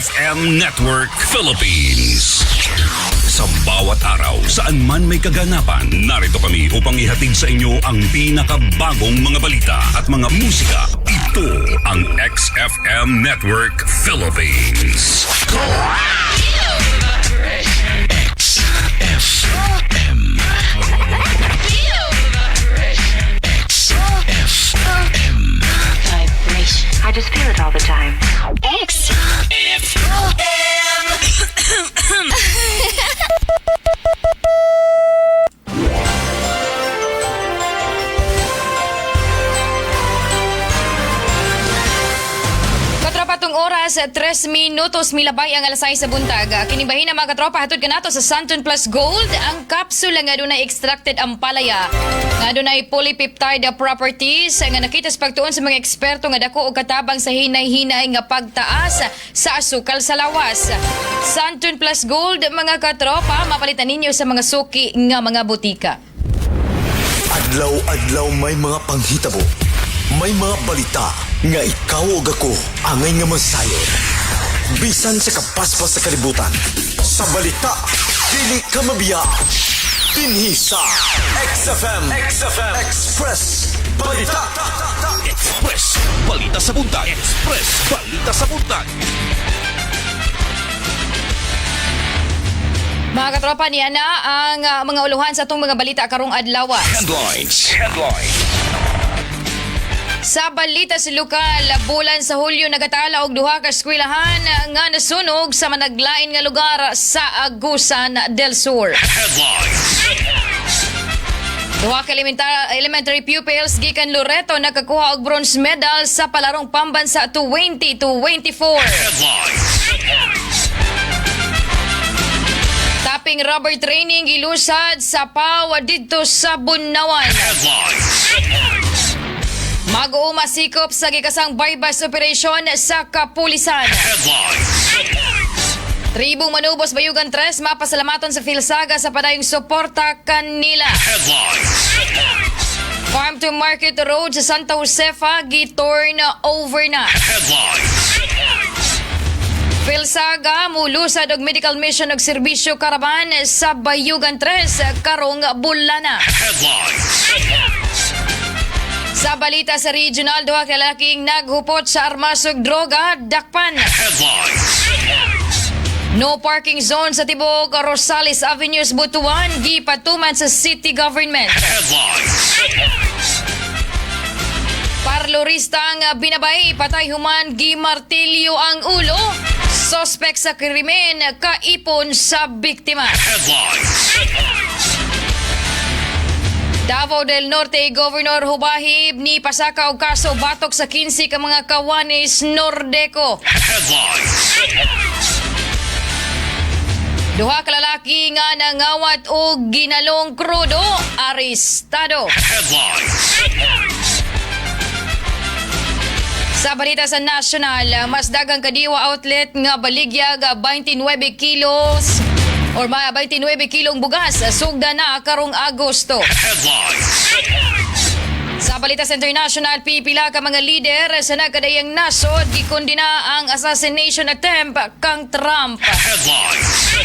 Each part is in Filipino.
XFM Network Philippines. Sa bawat araw, saan man may kaganapan, narito kami upang ihatid sa inyo ang pinakabagong mga balita at mga musika. Ito ang XFM Network Philippines. XFM. XFM. Vibration. I just feel it all the time. Katropatong oras, 3 minutos milabay ang alas 6 sa buntag. Kinibahin na mga katropa, hatod ka nato sa Santon Plus Gold. Ang kapsula nga doon ay extracted ang palaya. Nga doon ay polypeptide properties. Nga nakita sa pagtuon sa mga eksperto nga dako o katabang sa hinay-hinay nga pagtaas sa asukal sa lawas. Santon Plus Gold, mga katropa, mapalitan ninyo sa mga suki nga mga butika. Adlaw-adlaw may mga panghitabo. May mga balita nga ikaw o ako angay nga masayon. Bisan sa kapaspas sa kalibutan. Sa balita, dili ka mabiya. Dinhi sa XFM Express Balita. Express Balita sa Buntag. Express Balita sa Buntag. Mga katropa, niya na ang mga uluhan sa itong mga balita karong adlaw. Headlines. Sa balita sa lokal, bulan sa Hulyo nagatala og duha ka eskwelahan nga nasunog sa managlain nga lugar sa Agusan del Sur. Headlines. Duha ka elementary pupils gikan Loreto nakakuha og bronze medal sa palarong pambansa 2024. Headlines. Tapping rubber training gilusad sa PAW didto sa Bunawan. Headlines. Mag-uuma sikop sa gikasang bypass operation sa kapulisan. Headlines. Tribong Manubos Bayugan 3 mapasalamaton sa Philsaga sa padayong suporta kanila. Headlines. Farm to Market Road sa Santa Josefa giturn over na. Headlines. Philsaga mulusad og medical mission og serbisyo karaban sa Bayugan 3 karong bulana. Headlines. Sa balita sa regional, duha ka lalaking naghupot sa armas ug droga dakpan. Headlines. No parking zone sa tibok Rosales Avenues, Butuan, gipatuman sa city government. Headlines. Parlorista ang binabay, patay human, gimartilyo ang ulo. Suspect sa krimen, kaipon sa biktima. Headlines. Davao del Norte Governor Hubahib ni pasaka og kaso batok sa 15 ka mga kawanis Nordeco. Headlines. Duha ka lalaki nga nangawat og ginalong krudo, arestado. Headlines. Sa balita sa national, mas dagang kadiwa outlet nga baligyag 29 kilos or 29 kilong bugas sugda na karong Agosto. Headlines. Sa balita sa international, pipila ka mga lider sa nagkadayang nasod gikondina ang assassination attempt kang Trump. Headlines.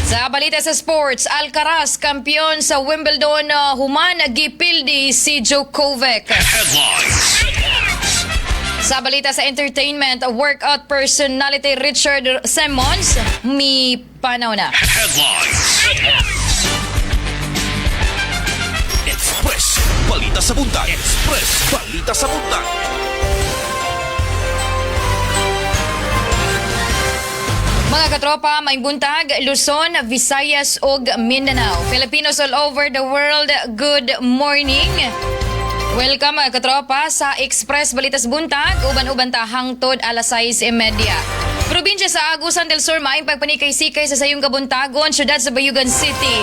Sa balita sa sports, Alcaraz kampiyon sa Wimbledon, human gipildi si Djokovic. Headlines. Sa balita sa entertainment, workout personality Richard Simmons mi panaw na. Headlines. Express Balita sa Buntag. Express Balita sa Buntag. Mga katropa, may buntag, Luzon, Visayas ug Mindanao. Filipinos all over the world, good morning. Welcome mga katropa sa Express Balitas Buntag, uban-uban ta hangtod alas 6:30. Probinsya sa Agusan del Sur, maayong pagpanikay-sikay sa sayong kabuntagon, syudad sa Bayugan City.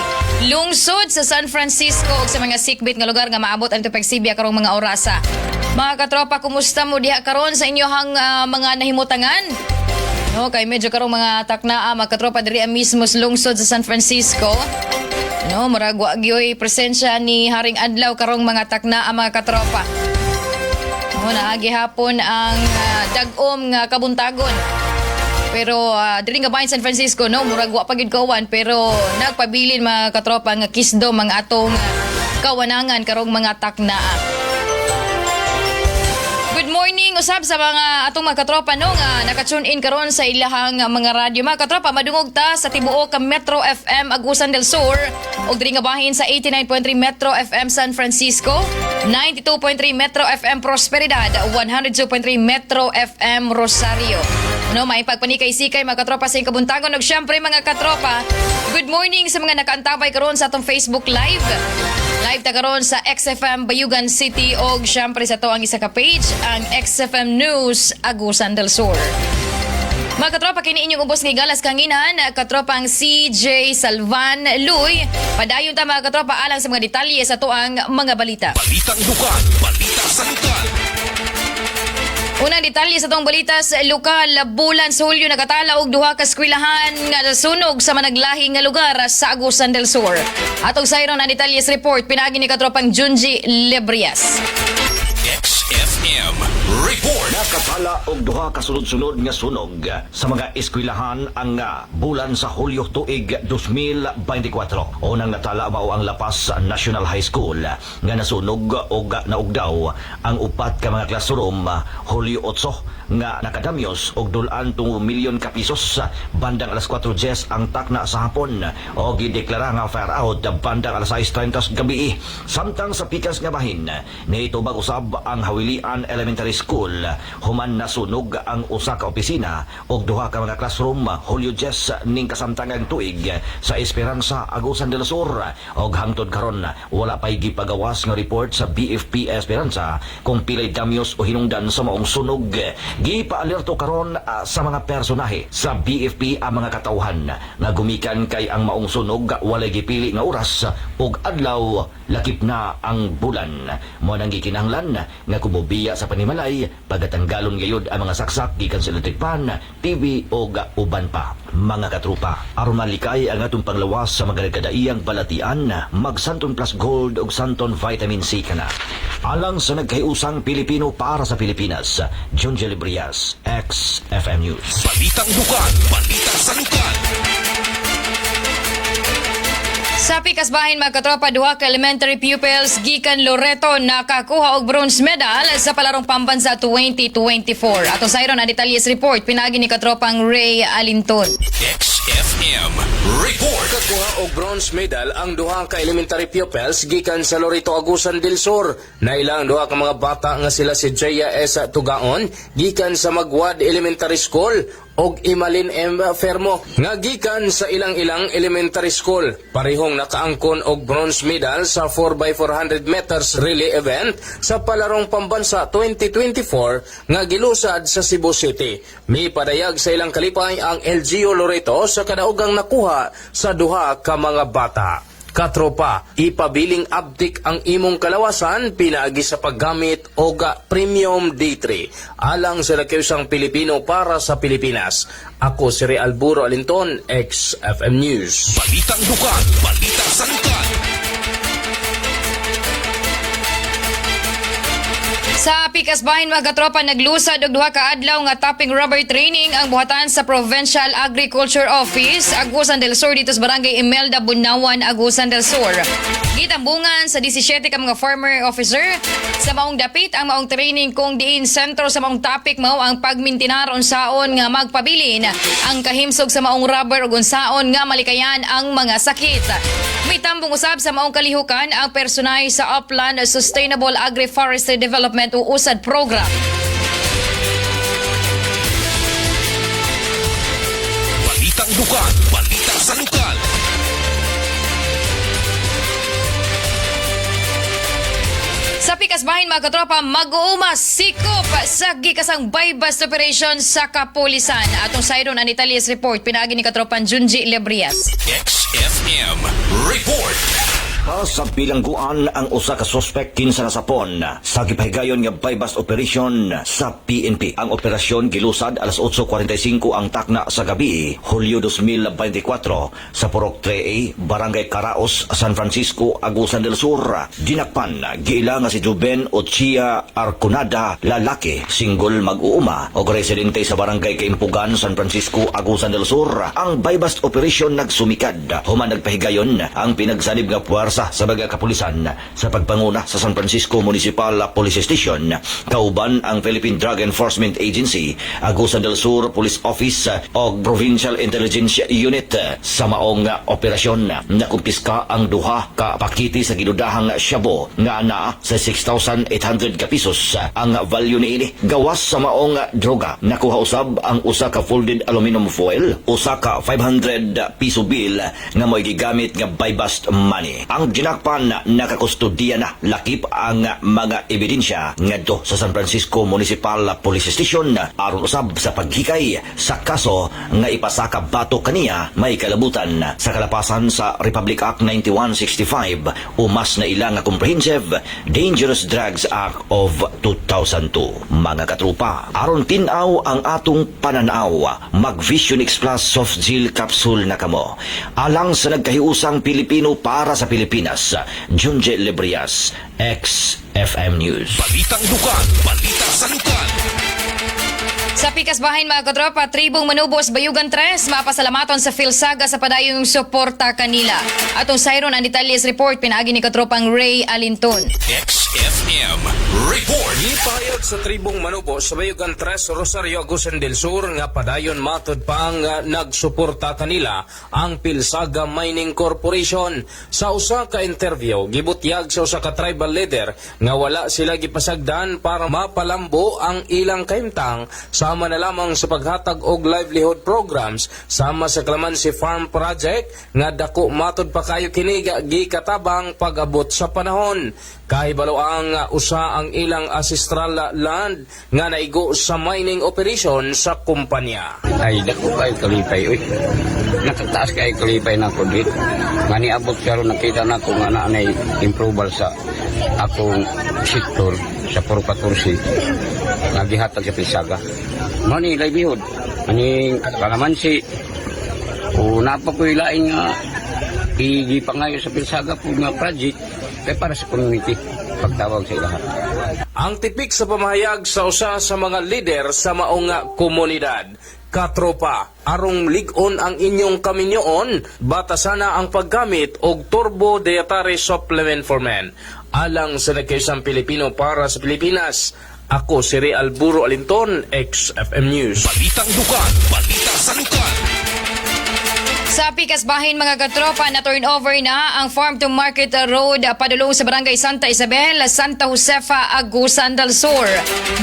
Lungsod sa San Francisco ug sa mga sikbit nga lugar nga maabot ang pagsibya karong mga orasa. Mga katropa, kumusta mo diha karon sa inyohang mga nahimutangan? No, kay medyo karong mga taknaa mga katropa diri mismo sa lungsod sa San Francisco. No, maragwa gyoy presensya ni Haring Adlaw karong mga taknaa mga katropa. No, naagi hapon ang dag-om nga kabuntagon. Pero diri nga bahin San Francisco no, murag wa pagid kawan pero nagpabilin mga katropa nga kisdo mga atong kawanangan karong mga taknaa. Good morning usab sa mga atong mga katropa no nga naka-tune in karon sa ilahang mga radyo. Mga katropa, madungog ta sa tibuok Metro FM Agusan del Sur ug diri nga bahin sa 89.3 Metro FM San Francisco, 92.3 Metro FM Prosperidad, 102.3 Metro FM Rosario. No, may pagpanikay-sikay mga katropa sa kabuntagon ug syempre mga katropa, good morning sa mga nakaantabay karon sa atong Facebook Live. Live ta karon sa XFM Bayugan City og syempre sa to ang isa ka page, ang XFM News Agusan del Sur. Mga katropa, kini inyong ubos ng galas kanginan, katropang CJ Salvan Luy. Padayon ta mga katropa alang sa mga detalye sa to ang mga balita. Balitang dukan, balita sa lugar. Unang detalye sa tong balita sa lokal, bulan sa Hulyo nakatala og duha ka eskwelahan nga nasunog sa managlahi nga lugar sa Agusan del Sur. Atong sayron ang detalye sa report pinagi ni katropang Junji Lebrias. XFM Report. Nakatala og duha ka sunod-sunod nga sunog sa mga eskwelahan ang bulan sa Hulyo tuig 2024. Unang natala mao ang Lapas National High School nga nasunog og naugdaw ang upat ka mga classroom Hulyo 8 nga nakadamyos og dulan tung milyon ka pisos bandang alas 4:10 ang takna sa hapon o gideklara nga fire out bandang alas 6:30 gabi. Samtang sa pikas nga bahin nitubag usab ang Hawilian Elementary School human nasunog ang usa ka opisina og duha ka mga classroom Hulyo 10 ning kasamtangang tuig sa Esperanza Agusan del Sur og hangtod karon wala pay gipagawas nga report sa BFP Esperanza kung pilay damyos o hinungdan sa maong sunog. Gipaalerto karon sa mga personahe sa BFP ang mga katawhan nga gumikan kay ang maong sunog walay gipili nga oras ug adlaw lakip na ang bulan. Mo nang gikinahanglan nga kumubiya sa panimalay pagatanggalon gayud ang mga saksak gikan sa electric pan, TV ug uban pa. Mga katrupa, aron malikay ang atong panglawas sa mga nagkadaiyang balatian, mag Santon Plus Gold ug Santon Vitamin C kana. Alang sa nagkayusang Pilipino para sa Pilipinas, John Librias, XFM News. Balitang dukan, balita sa lugar. Sa pikas bahin mga katropa, duha ka elementary pupils gikan Loreto nakakuha og bronze medal sa palarong pambansa 2024. Ato sayron ang detalyes report pinagi ni katropang Ray Alinton. XFM Report. Kakuha og bronze medal ang duha ka elementary pupils gikan sa Loreto Agusan del Sur. Nailang duha ka mga bata nga sila si Jaya S. Tugaon gikan sa Magwad Elementary School og Imalin M. Fermo nga gikan sa ilang-ilang elementary school. Parehong nakaangkon og bronze medal sa 4x400 meters relay event sa palarong pambansa 2024 nga gilusad sa Cebu City. May padayag sa ilang kalipay ang LGU Loreto sa kadaugang nakuha sa duha ka mga bata. Katropa, ipabiling abdik ang imong kalawasan pinaagi sa paggamit og Premium D3 alang sa nakiusang Pilipino para sa Pilipinas. Ako si Real Buro Alinton, XFM News. Balitang dukan, balita sa lugar. Sa pikas bahin mga katropa, naglusad og duha ka adlaw nga topping rubber training ang buhatan sa Provincial Agriculture Office Agusan del Sur dito sa Barangay Imelda, Bunawan, Agusan del Sur. Gitambungan sa 17 ka mga farmer officer sa maong dapit ang maong training kung diin sentro sa maong topic mao ang pagmintinar unsaon nga magpabilin ang kahimsog sa maong rubber ug unsaon nga malikayan ang mga sakit. May tambong usab sa maong kalihukan ang personay sa Upland Sustainable Agri-Forestry Development o USAD program. Balitang dukan, balita sa lugar. Sa pikas bahin mga katropa, mag-uumas sikop sa gikasang buy-bust operation sa Kapulisan. Atong sayron ang Italias report pinagi ni katropan Junji Lebrias. XFM Report. Giara sa bilangguan ang usa ka suspect kinsa nasapon sa gipahigayon nga buy-bust operation sa PNP. Ang operasyon gilusad alas 8:45 ang takna sa gabi, Hulyo 2024 sa Purok 3A, Barangay Caraos, San Francisco, Agusan del Sur. Dinakpan giila nga si Juben Ochia Arconada, lalaki, single mag-uuma o residente sa Barangay Kaimpugan, San Francisco, Agusan del Sur. Ang buy-bust operation nagsumikad human nagpahigayon ang pinagsanib nga puwersa sa mga kapulisan sa pagpanguna sa San Francisco Municipal Police Station, kauban ang Philippine Drug Enforcement Agency, Agusan del Sur Police Office o Provincial Intelligence Unit. Sa maong operasyon, nakumpiska ang duha ka pakiti sa ginudahang shabu nga naa sa 6,800 ka pesos. Ang value niini gawas sa maong droga. Nakuha usab ang usa ka folded aluminum foil, usa ka 500 piso bill nga mo'y gigamit nga buy-bust money. Ang dinakpan nakakustodiya na lakip ang mga ebidensya ngadto sa San Francisco Municipal Police Station aron usab sa paghikay sa kaso nga ipasaka bato kaniya may kalabutan sa kalapasan sa Republic Act 9165 o mas na ilang Comprehensive Dangerous Drugs Act of 2002. Mga katrupa, aron tinaw ang atong pananaw, mag Vision X Plus soft gel capsule na kamo. Alang sa nagkahiusang Pilipino para sa Pilipinas, Junje Lebrias, XFM News. Balitang dukan, balita sa lukan. Sa pikas bahin mga katropa, tribong manubos Bayugan 3, mapasalamaton sa Philsaga sa padayong suporta kanila. Atong sayron ang detalyes report pinaagi ni katropang Ray Alinton. XFM Report. Gipahayag sa tribong Manubo sa Bayugan 3, Rosario, Agusan del Sur nga padayon matod pang nagsuporta kanila ang Philsaga Mining Corporation. Sa usa ka interview, gibutyag sa usa ka tribal leader nga wala sila gipasagdan para mapalambo ang ilang kaimtang sama na lamang sa paghatag og livelihood programs sama sa Calamansi Farm Project nga dako matod pa kayo kini gikatabang pag-abot sa panahon. Kahibalo ang usa ang ilang ancestral land nga naigo sa mining operation sa kumpanya. Ay, dako kayo kalipay, uy. Nakataas kayo kalipay na ko dit. Ngani abot karon nakita na ko nga na improval sa akong sektor sa Puro 14. Nagihatag sa Philsaga. Mani livelihood. Ani Calamansi. O napapuilain nga igipangayo sa Philsaga po nga project kay para sa community pagtawag sa ilaha. Ang tipik sa pamahayag sa usa sa mga lider sa maong komunidad. Katropa, arong ligon ang inyong kaminyoon, batasana ang paggamit og turbo dietary supplement for men. Alang sa nagkaisang Pilipino para sa Pilipinas, ako si Ray Alburo Alinton, XFM News. Balitang dukan, balita sa lukan. Sa pikas bahin mga katropa, na turnover na ang Farm to Market Road padulong sa Barangay Santa Isabel, Santa Josefa, Agusan del Sur.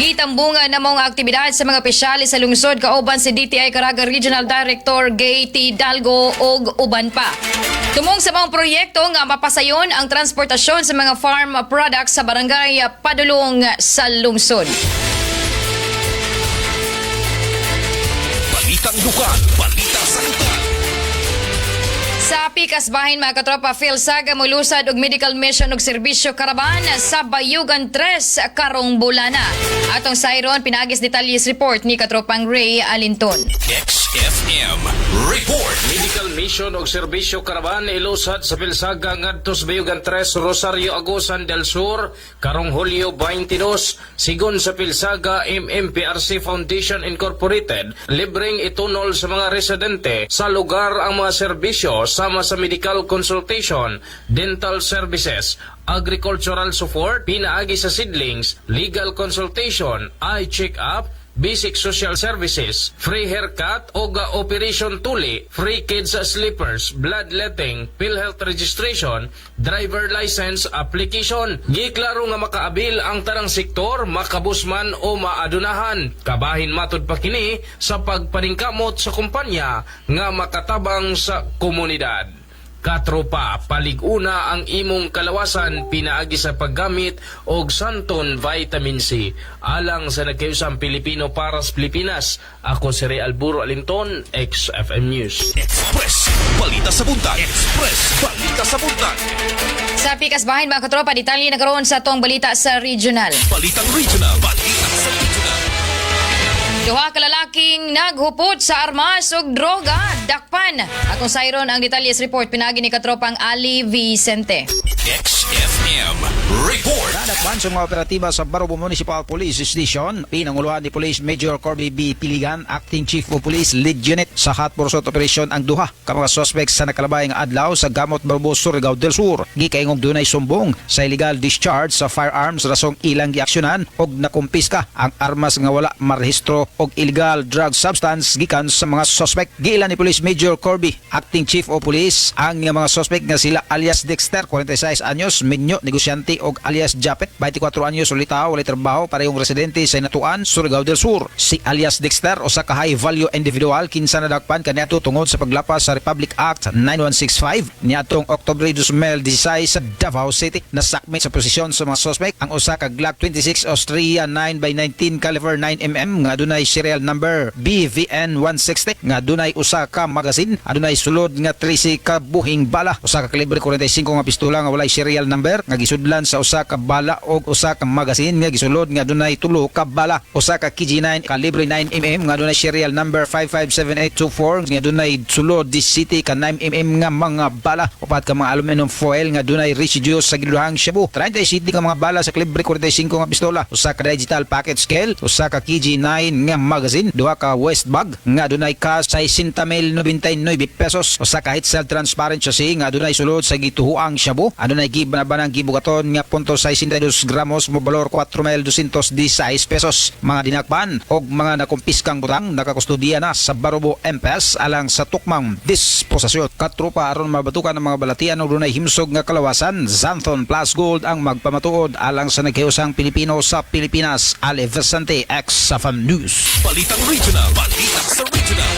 Gitambungan na mga aktibidad sa mga pisyalis sa lungsod kauban si DTI Caraga Regional Director Gay T. Dalgo og uban pa. Tumong sa mga proyekto nga mapasayon ang transportasyon sa mga farm products sa barangay padulong sa lungsod. Balitang dukan, balita sa lukan. Sa pikas bahin mga katropa, Philsaga molusad og medical mission og serbisyo karaban sa Bayugan 3 karong bulana. Atong sayron pinagis detalles report ni katropang Ray Alinton. XFM Report. Medical mission og serbisyo karaban ilusad sa Philsaga ngadto sa Bayugan 3, Rosario, Agusan del Sur karong Hulyo 22. Sigon sa Philsaga MMPRC Foundation Incorporated, libreng itunol sa mga residente sa lugar ang mga serbisyo sama sa medical consultation, dental services, agricultural support, pinaagi sa seedlings, legal consultation, eye check-up, basic social services, free haircut o operation tuli, free kids slippers, bloodletting, PhilHealth registration, driver license application. Giklaro nga makaabil ang tanang sektor, makabusman o maadunahan. Kabahin matod pa kini sa pagpaningkamot sa kumpanya nga makatabang sa komunidad. Katropa, palig-una ang imong kalawasan pinaagi sa paggamit og Santon Vitamin C. Alang sa nagkayusang Pilipino para sa Pilipinas, ako si Ray Alburo Alinton, XFM News. Express, balita sa buntag. Express, balita sa buntag. Sa Sa pikas bahin mga katropa, detalye na karoon sa atong balita sa regional. Balitang regional. Balita sa regional. Duha ka lalaking naghupot sa armas ug droga, dakpan. Akong sayron ang detalyes report pinagi ni katropang Ali Vicente. XFM Report. Nadakpan sa mga operatiba sa Barobo Municipal Police Station, pinanguluhan ni Police Major Corby B. Piligan, Acting Chief of Police Lead Unit sa hot pursuit operation ang duha ka mga suspects sa nakalabay nga adlaw sa Gamot Barobo, Surigao del Sur. Gikaingog dunay sumbong sa illegal discharge sa firearms rasong ilang giaksyonan og nakumpiska ang armas nga wala marehistro og illegal drug substance gikan sa mga suspect. Giilan ni Police Major Corby, Acting Chief of Police, ang mga suspect nga sila alias Dexter, 46 anyos, Minyo, negosyante, og alias Japet, 24 anyos, ulitaw, walay trabaho, parehong residente sa Inatuan, Surigao del Sur. Si alias Dexter, usa ka high value individual, kinsa nadakpan kaniadto tungod sa paglapas sa Republic Act 9165 niadtong Oktubre 2016 sa Davao City. Nasakmit sa posisyon sa mga suspect ang usa ka Glock 26 Austria 9x19 caliber 9mm nga adunay serial number BVN 160 nga adunay usa ka magazine, adunay sulod nga 13 ka buhing bala, usa ka kalibre 45 nga pistola nga walay serial number nga gisudlan sa usa ka bala og usa ka magazine nga gisulod nga adunay 3 ka bala, usa ka KG9 kalibre 9mm nga adunay serial number 557824 nga adunay sulod 17 ka 9mm nga mga bala, upat ka mga aluminum foil nga adunay residue sa giluhang shabu, 37 ka mga bala sa kalibre 45 nga pistola, usa ka digital packet scale, usa ka KG9 nga magazine, duha ka waist bag nga adunay ka 60,099 pesos, usa ka head cell transparent chassis nga adunay sulod sa gituhuang shabu, adunay gibanabanang gibugaton nga 0.62 gramos mo balor 4,216 pesos. Mga dinakpan og mga nakumpiskang butang nakakustudiya na sa Barobo MPS alang sa tukmang disposasyon. Katropa aron mabatukan ang mga balatian og dunay himsog nga kalawasan, Xanthon Plus Gold ang magpamatuod alang sa naghiusang Pilipino sa Pilipinas. Ali Vicente, XFM News. Balitang regional. Balita sa regional.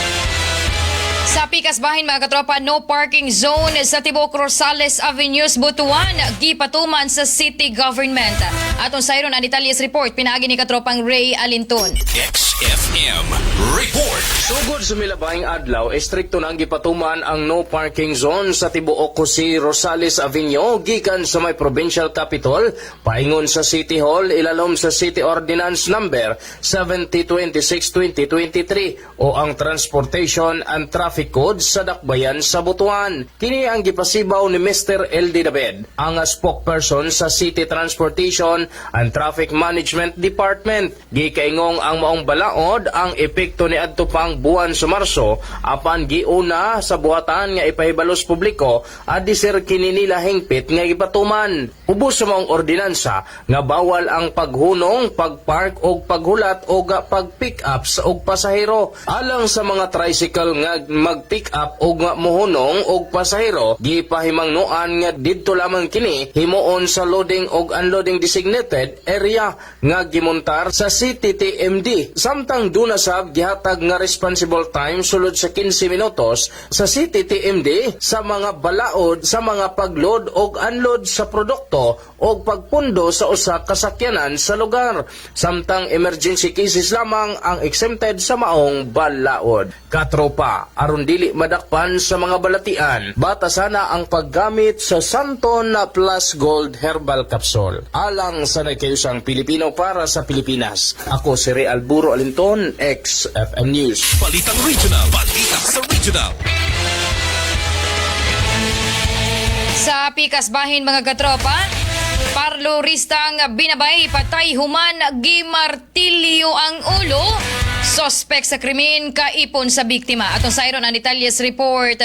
Sa pikas bahin mga katropa, no parking zone sa Tibok Rosales Avenues, Butuan, gipatuman sa city government. Atong sayron ang detalyes report pinaagi ni katropang Ray Alinton. XFM Report. Sugod sa milabahing adlaw, estrikto na ang gipatuman ang no parking zone sa tibuok si Rosales Avenue gikan sa may provincial capital paingon sa City Hall ilalom sa City Ordinance Number 7026/2023 o ang Transportation and Traffic Code sa dakbayan sa Butuan. Kini ang gipasibaw ni Mr. LD David, ang spokesperson sa City Transportation and Traffic Management Department. Gikaingong ang maong balaod ang epekto ni adto pang buwan sa Marso apan giuna sa buhatan nga ipahibalos publiko adi sir kini nila hingpit nga gipatuman. Ubos sa maong ordinansa nga bawal ang paghunong, pagpark og paghulat o pag-pick up sa og pasahero. Alang sa mga tricycle nga mag-pick up o nga mohunong og pasahero, gipahimangnuan nga didto lamang kini himuon sa loading og unloading designated area nga gimontar sa City TMD. Samtang duna sab gihatag nga responsible time sulod sa 15 minutos sa City TMD sa mga balaod sa mga pagload og unload sa produkto o pagpundo sa usa ka sakyanan sa lugar. Samtang emergency cases lamang ang exempted sa maong balaod. Katropa, aron dili madakpan sa mga balatian, batasana ang paggamit sa Xanthon Plus Gold Herbal Capsule. Alang sa nagkayusang Pilipino para sa Pilipinas. Ako si Ray Alburo Alinton, XFM News. Balitang regional. Balita sa regional. Sa pikas bahin mga katropa, parloristang binabay patay human gimartilyo ang ulo, suspect sa krimen kaipon sa biktima. Atong sayron ang detalyes report.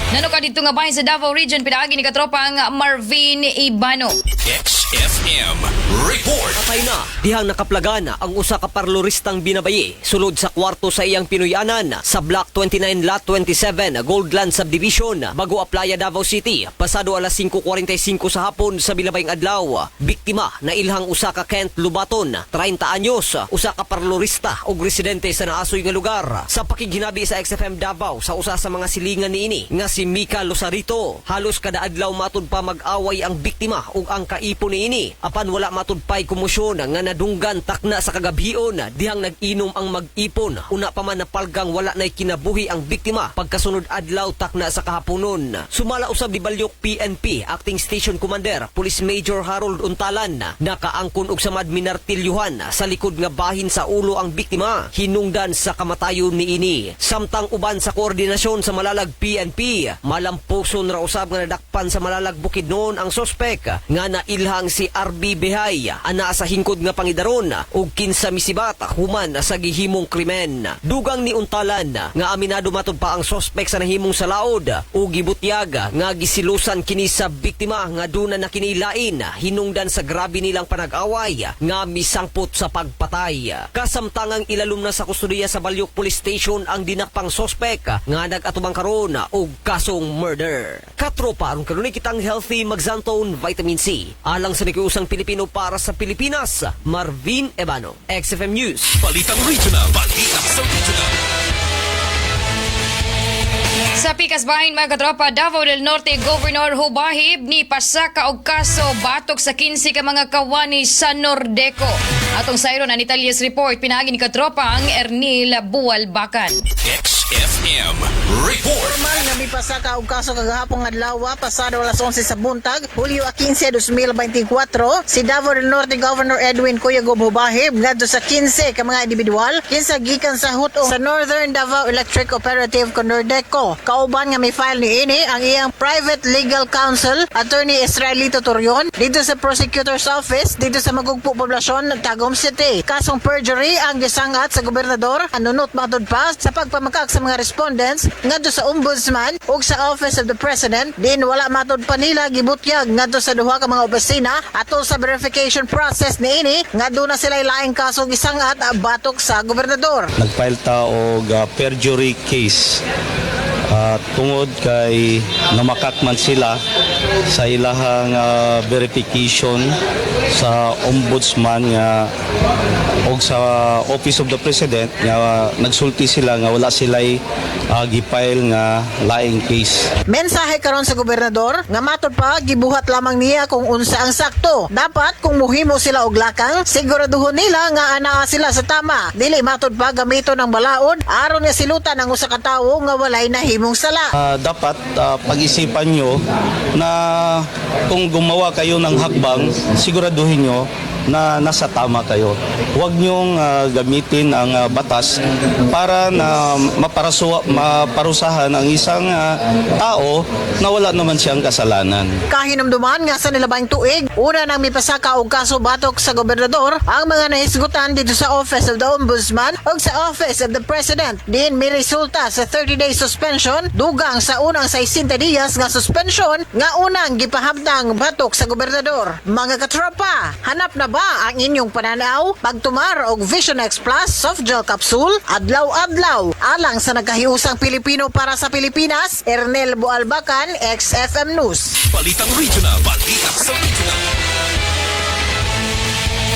Nano ka dito nga bahin sa Davao Region pinaagi ni katropang Marvin Ibano. XFM Report. Patay na dihang nakaplagan ang usa ka parloristang binabayi sulod sa kwarto sa iyang pinuyanan sa Block 29 Lot 27 Goldland Subdivision, Bagoa Playa, Davao City. Pasado alas 5:45 sa hapon sa bilabayng adlaw. Biktima na ilhang usa ka Kent Lubaton, 30 anyos, usa ka parlorista ug residente sa naasoy nga lugar. Sa pakighinabi sa XFM Davao sa usa sa mga silingan niini nga si Mika Losarito, halos kada adlaw matud pa mag-away ang biktima ug ang kaipon niini. apan wala matudpay komosyon nga nadunggan takna sa kagabion dihang nag-inom ang mag-ipon. Una pa man napalgang wala na'y kinabuhi ang biktima pagkasunod adlaw takna sa kahaponon. Sumala usab di Balyok PNP Acting Station Commander Police Major Harold Untalan nakaangkon og samad minartilyuhan sa likod nga bahin sa ulo ang biktima hinungdan sa kamatayon niini. Samtang uban sa koordinasyon sa Malalag PNP malampuson ra usab nga nadakpan sa Malalag Bukidnon ang sospek nga nailhang si RB Behay ana sa hingkod nga pangidaron ug kinsa misibat human sa gihimong krimen. Dugang ni Untalan nga aminado matud pa ang sospek sa nahimong salaod ug gibutyag nga gisilusan kini sa biktima nga duna na kinilain hinungdan sa grabe nilang panag-away nga misangpot sa pagpatay. Kasamtangang ilalum na sa kustudiya sa Balyok Police Station ang dinakpang sospek nga nag-atubang karon og kasong murder. Katropa aron kanunay kitang healthy Magzantone Vitamin C alang sa nakiusang Pilipino para sa Pilipinas. Marvin Ebano, XFM News. Balitang regional, balita sa regional. Sa pikas bahin mga katropa, Davao del Norte Governor Hubahib ni pasaka og kaso batok sa 15 ka mga kawani sa Nordeco. Atong sayro na Italia's report pinagi ni katropa ang Ernil Bualbacan. XFM Report. Formal nga mipasaka og kaso kagahapon adlaw pasado alas 11 sa buntag, Hulyo 15, 2024, si Davao del Norte Governor Edwin Cuyagub Hubahib ngadto sa 15 ka mga individual kinsa gikan sa huto sa Northern Davao Electric Cooperative con Nordeco. Kauban nga may file ni ini ang iyang private legal counsel Attorney Israelito Torion dito sa Prosecutor's Office dito sa Magugpo Poblasyon Tagum City. Kasong perjury ang gisangat sa gobernador anunot matud pa sa pagpamakak sa mga respondents ngadto sa Ombudsman ug sa Office of the President. Din wala matud pa nila gibutyag ngadto sa duha ka mga opisina atol sa verification process ni ini nga doon na sila laing kaso gisangat batok sa gobernador. Nagfile ta og perjury case tungod kay namakak man sila sa ilahang verification sa Ombudsman nga og sa Office of the President nga nagsulti sila nga wala sila'y gipile nga laing case. Mensahe karon sa gobernador nga matud pa gibuhat lamang niya kung unsa ang sakto. Dapat kung muhimo sila og lakang, siguraduhon nila nga anaa sila sa tama. Dili matud pa gamito ng balaod aron nga silutan ang usa ka tawo nga walay nahimong sala. Dapat pag-isipan nyo na kung gumawa kayo ng hakbang, siguraduhin nyo na nasa tama kayo. Huwag nyong gamitin ang batas para na maparusahan ang isang tao na wala naman siyang kasalanan. Kahinumduman nga sa nilabang tuig, una nang mipasaka og kaso batok sa gobernador ang mga nahisgutan dito sa Office of the Ombudsman ug sa Office of the President. Din may resulta sa 30-day suspension dugang sa unang 60 días nga suspension nga unang gipahamtang batok sa gobernador. Mga katropa, hanap na ba ang inyong pananaw? Pagtumar og Vision X Plus soft gel capsule adlaw-adlaw alang sa nagkahiusang Pilipino para sa Pilipinas. Ernel Bualbacan, XFM News. Balitang regional, balita sa regional.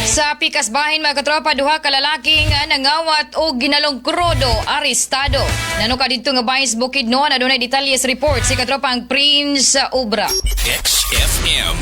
Sa pikas bahin mga katropa, duha ka lalaki nga nangawat o ginalong krodo arestado. Nanuka dito nga bahin sa Bukidnon adunay detalles report si katropa ang Prince Obra. XFM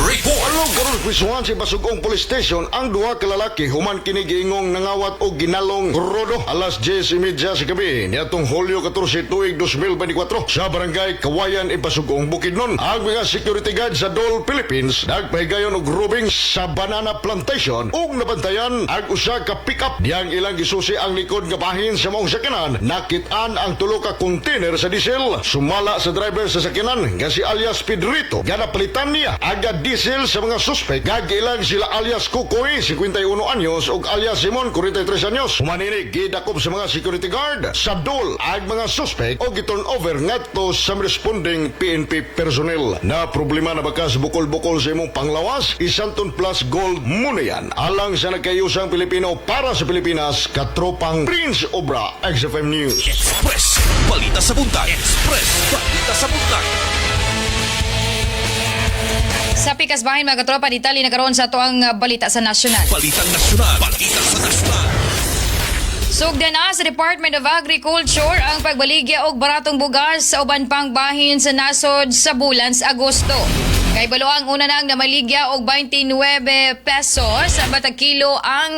Report. Along karon pisuhan si Basugong Police Station ang duha ka lalaki human kini giingong nangawat og ginalong krodo alas 10:30 sa gabi niadtong Hulyo 14 tuig 2024 sa barangay Kawayan Basugong Bukidnon. Ang mga security guard sa Dole Philippines nagpahigayon og robbing sa banana plantation ug nabantayan ang usa ka pick-up diyang ilang gisusi ang likod nga bahin sa maong sakyanan. Nakit-an ang tulo ka container sa diesel. Sumala sa driver sa sakyanan nga si alias Pedrito nga napalitan niya aga diesel sa mga suspect. Gagilang sila alias Kukoy 51 anyos ug alias Simon 43 anyos. Humaninig gidakop sa mga security guard sa Dole ang mga suspect o giturn over ngadto sa responding PNP personnel. Na problema na bakas bukol-bukol sa imong panglawas, isanton plus gold muna yan. Alang sa nagkayusang Pilipino para sa Pilipinas, katropang Prince Obra, XFM News. Express, balita sa buntag. Express, balita sa buntag. Sa pikas bahin mga katropa, detalye na karon sa tuang balita sa nasyonal. Balitang nasyonal, balita sa nasyonal. Sugdan na sa Department of Agriculture ang pagbaligya og baratong bugas sa uban pang bahin sa nasod sa bulan sa Agosto. Kay balo ang una nang namaligya og 29 pesos sa batag kilo ang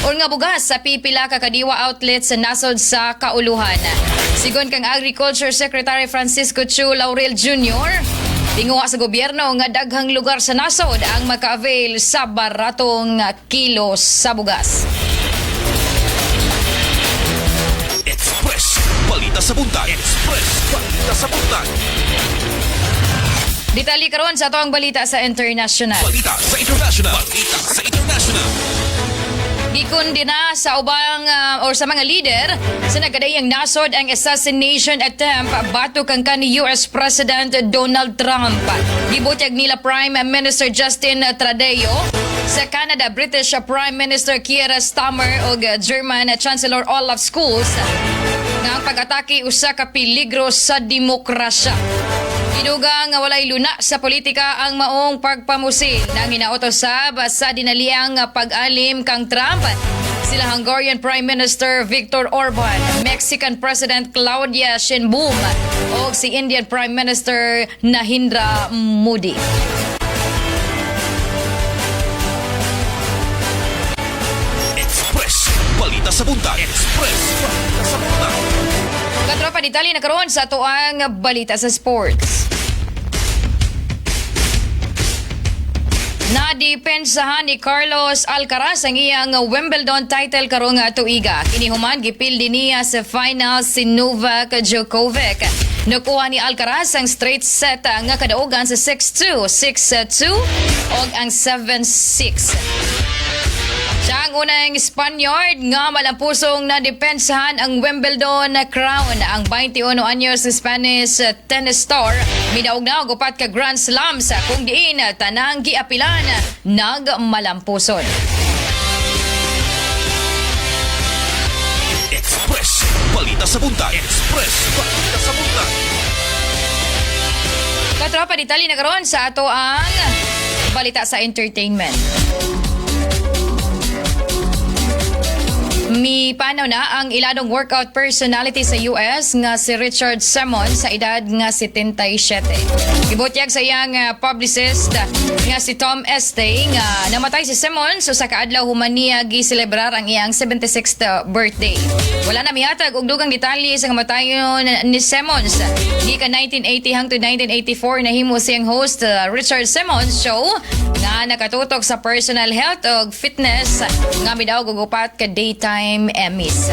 or nga bugas sa pipila ka kadiwa outlets sa nasod sa kauluhan. Sigon kang Agriculture Secretary Francisco Chu Laurel Jr., tinguha sa gobyerno nga daghang lugar sa nasod ang maka-avail sa baratong kilo sa bugas. Express. Balita sa buntag. Express. Balita sa buntag. Detalye karon sa atong balita sa international. Balita sa international. Balita sa international. Gikundina sa ubang or sa mga leader sa nagkadayang nasod ang assassination attempt batok kang kanhi US President Donald Trump. Gibutyag nila Prime Minister Justin Trudeau, sa Canada British Prime Minister Keir Starmer ug German Chancellor Olaf Scholz nga ang pag-atake usa ka peligro sa demokrasya. Inugang nga walay luna sa politika ang maong pagpamusil nang inaotosab sa dinaliang pag-alim kang Trump. Sila Hungarian Prime Minister Viktor Orban, Mexican President Claudia Sheinbaum o si Indian Prime Minister Narendra Modi. Express. Balita sa buntag. Express. Balita sa buntag. Katropa, detalye na karon sa tuang balita sa sports. Nadepensahan ni Carlos Alcaraz ang iyang Wimbledon title karong tuiga. Kinihuman gipildi niya sa final si Novak Djokovic. Nakuha ni Alcaraz ang straight set nga kadaugan sa 6-2, 6-2 ug ang 7-6. Siya ang unang Spaniard nga malampusong nadepensahan ang Wimbledon crown. Ang 21 anyos Spanish tennis star minaog na og upat ka Grand Slams kung diin tanang giapilan nagmalampuson. Express. Balita sa buntag. Express. Balita sa buntag. Katropa, detalye na karon sa ato ang balita sa entertainment. Mipanaw na ang iladong workout personality sa US nga si Richard Simmons sa edad nga 77. Gibutyag sa iyang publicist nga si Tom Estey nga namatay si Simmons so sa kaadlaw human niya giselebrar ang iyang 76th birthday. Wala na mihatag og dugang detalye sa kamatayon ni Simmons. Gikan 1980 hangtod 1984 nahimo siyang host Richard Simmons Show nga nakatutok sa personal health ug fitness nga midaog og upat ka daytime Emmys.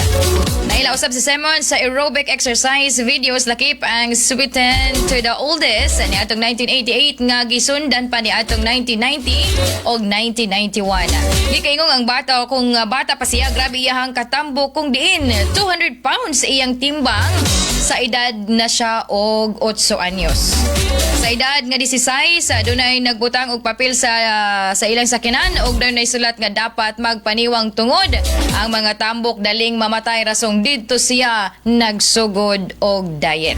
Naila usab si Simmons sa aerobic exercise videos lakip ang Sweeten to the Oldest ni atong 1988 nga gisundan pa ni atong 1990 og 1991. Di kaingong ang bata kung bata pa siya grabe iyahang katambo kung diin 200 pounds iyang timbang sa edad na siya og 8 anyos. Sa edad nga 16 dunay nagbutang og papel sa ilang sakinan og dunay sulat nga dapat magpaniwang tungod ang mga tambok daling mamatay rasong didto siya nagsugod og diet.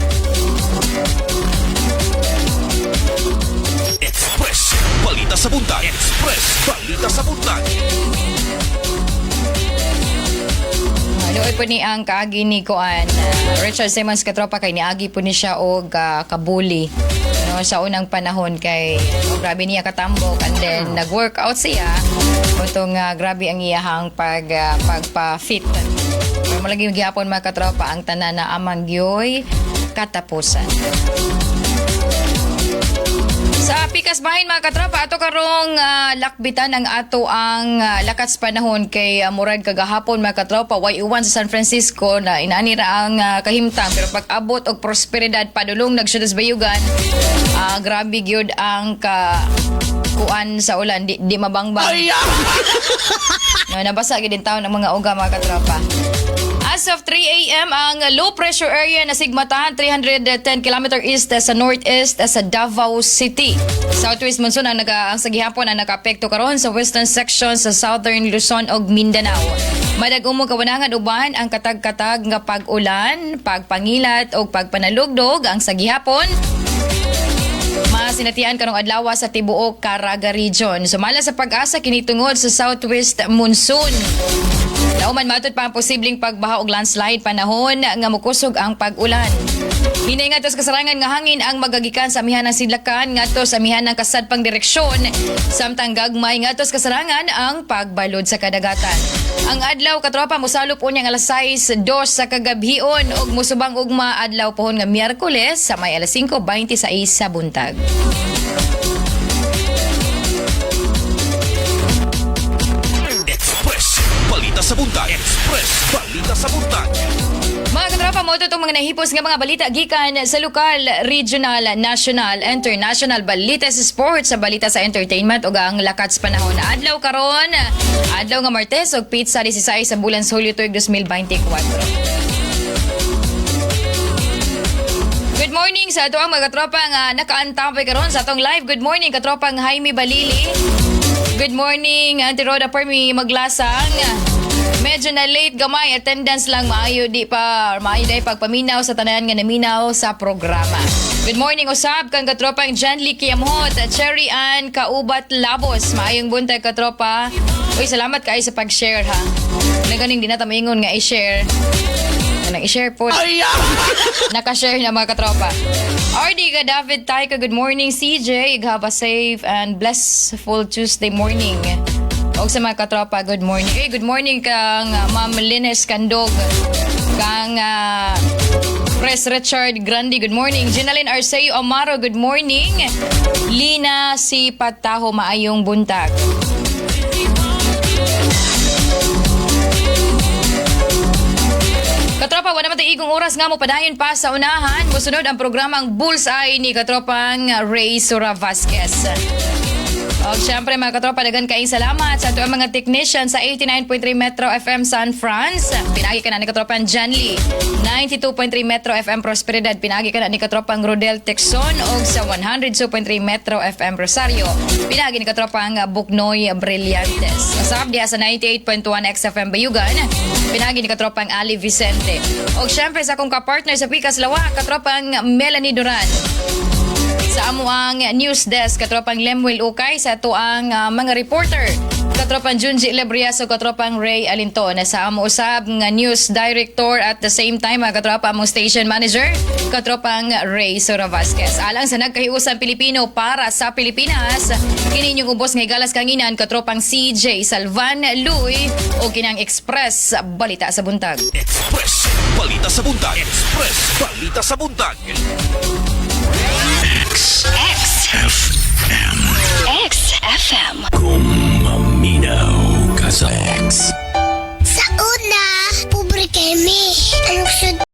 Express. Balita sa buntag. Express. Balita sa buntag. Doon po ni ang kaagi ni Kuan Richard Simmons katropa kay niagi po ni siya og kabuli no, sa unang panahon kay grabe niya katambok and then nag-workout siya utong grabe ang iyahang pagpa-fit. Pero malagi gihapon mga katropa ang tanan na amang gyoy katapusan. Sa pikas bahin mga katropa, ato karong lakbitan ang ato ang lakats panahon kay murag kagahapon mga katropa, way uwan sa San Francisco na inaanira ang kahimtang pero pag abot og prosperidad padulong nagsyudas bayugan, grabe gyud ang kuan sa ulan di mabangbang. No, nabasa gyud din taon ang mga uga mga katropa. As of 3 a.m., ang low pressure area na sigmatahan 310 km east sa northeast sa Davao City. Southwest monsoon ang sa gihapon ang nakaapekto karon sa western section sa southern Luzon ug Mindanao. Madag-umong kawanangan uban ang katag-katag nga pag-ulan, pagpangilat o pagpanalugdog ang sa gihapon. Mas nga sinatian karong adlaw sa tibuok Caraga region. Sumala sa pag-asa kini tungod sa southwest monsoon. Lauman matud pa ang posibleng pagbaha og landslide panahon nga mokusog ang pag-ulan. Hinay nga sa kasarangan nga hangin ang magagikan sa amihan ng sidlakan ngadto sa amihan ng kasadpang direksyon samtang gagmay ngadto sa kasarangan ang pagbalod sa kadagatan. Ang adlaw katropa mosalop unya nga alas 6:02 sa kagabhion ug musubang ugma adlaw pohon nga Miyerkules sa may alas 5:26 sa buntag. Express Balita sa Buntag. Express Balita sa Buntag. Mga katropa mo itong mga nahipos nga mga balita gikan sa lokal, regional, national, international balita sa sports, sa balita sa entertainment ug ang lakat sa panahon. Adlaw karon, adlaw nga Martes ug pizza 16 sa bulan sa Hulyo tuig 2024. Good morning sa ato ang mga katropa nga nakaantapay karon sa atong live. Good morning katropang Jaime Balili. Good morning Auntie Rhoda Permi Maglasang. Medyo na late gamay, attendance lang maayo di pa maayo dai pagpaminaw sa tanan nga naminaw sa programa. Good morning usab kang katropang Janly Kiamhot, Cherry Ann Kaubat Labos. Maayong buntag katropa. Uy, salamat kay sa pag-share ha. Naganing di na ta maingon nga i-share. Nang i-share po. Naka-share na mga katropa. RD ka David Taika, good morning CJ. Have a safe and blissful Tuesday morning. Og sa mga katropa, good morning. Good morning kang Ma'am Lines Candog. Kang Pres Richard Grandi, good morning. Jenaline Arceo Amaro, good morning. Lina si Pataho, maayong buntag. Katropa, wala naman igong oras nga mo padayon pa sa unahan. Musunod ang programang Bullseye ni katropang Ray Sura Vasquez. O syempre mga katropa, dagan kaing salamat sa ato ang mga technician sa 89.3 Metro FM San Franz. Pinagi ka na ni katropang John Lee. 92.3 Metro FM Prosperidad. Pinagi ka na ni katropang Rodel Texon. O sa 102.3 Metro FM Rosario. Pinagi ni katropang Buknoy Brillantes. Asap diya sa 98.1 XFM Bayugan. Pinagi ni katropang Ali Vicente. O syempre sa akong kapartner sa Pikas Lawa, katropang Melanie Duran. Sa amo ang news desk, katropang Lemuel Ukay, sa ito ang mga reporter, katropang Junji Lebrias o katropang Ray Alinton. Sa amo usab nga news director at the same time katropa mo station manager, katropang Ray Sora Vasquez. Alang sa nagkahiusan Pilipino para sa Pilipinas, kininyong ubos nga galas kanginan katropang CJ Salvan Luy o kinang Express Balita sa Buntag. Express Balita sa Buntag. Express Balita sa Buntag. XFM. XFM. Kung maminaw ka sa